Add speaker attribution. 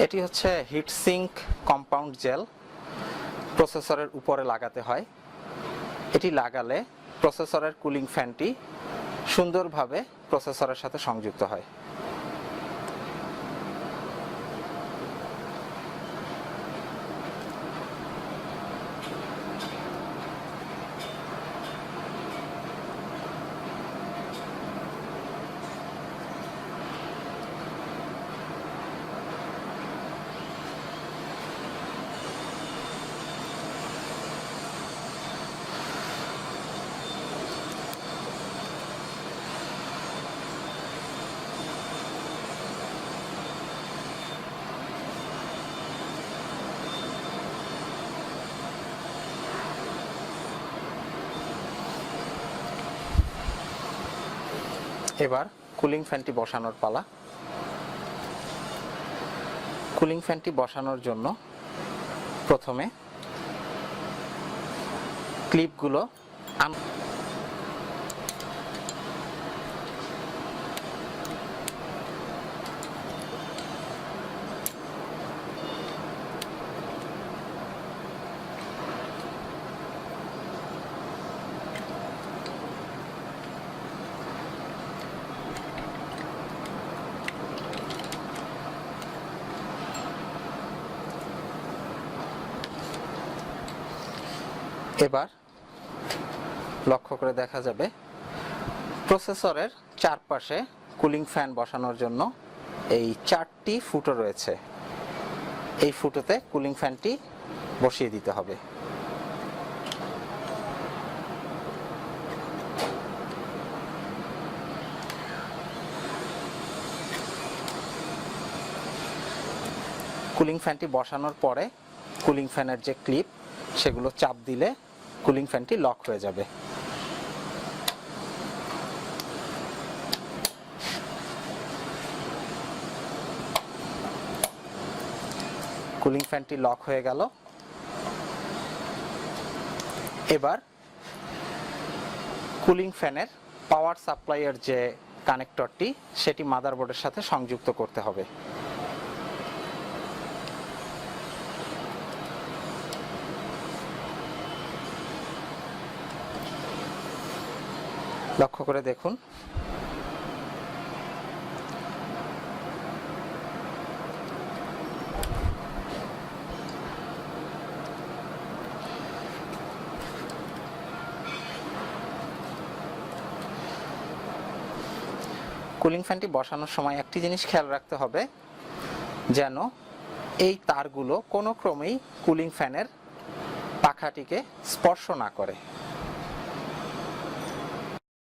Speaker 1: এটি হচ্ছে hit sync compound jail, প্রসেসরের উপরে লাগাতে হয়। এটি লাগালে প্রসেসরের কুলিং ফ্যানটি সুন্দরভাবে প্রসেসরের সাথে সংযুক্ত হয়। এবার কুলিং ফ্যানটি বসানোর পালা। কুলিং ফ্যানটি বসানোর জন্য প্রথমে ক্লিপগুলো এবার লক্ষ্য করে দেখা যাবে প্রসেসরের চারপাশে কুলিং ফ্যান বসানোর জন্য এই 4টি ফুটো রয়েছে। এই ফুটোতে কুলিং ফ্যানটি বসিয়ে দিতে হবে। কুলিং ফ্যানটি বসানোর পরে কুলিং ফ্যানের যে ক্লিপ সেগুলো চাপ দিলে কুলিং ফ্যানটি লক হয়ে যাবে। কুলিং ফ্যানটি লক হয়ে গেল। এবার কুলিং ফ্যানের পাওয়ার সাপ্লাইয়ের যে কানেক্টরটি সেটি মাদারবোর্ডের সাথে সংযুক্ত করতে হবে। লক্ষ্য করে দেখুন কুলিং ফ্যানটি বসানোর সময় একটি জিনিস খেয়াল রাখতে হবে, যেন এই তারগুলো কোনো ক্রমেই কুলিং ফ্যানের পাখাটিকে স্পর্শ না করে।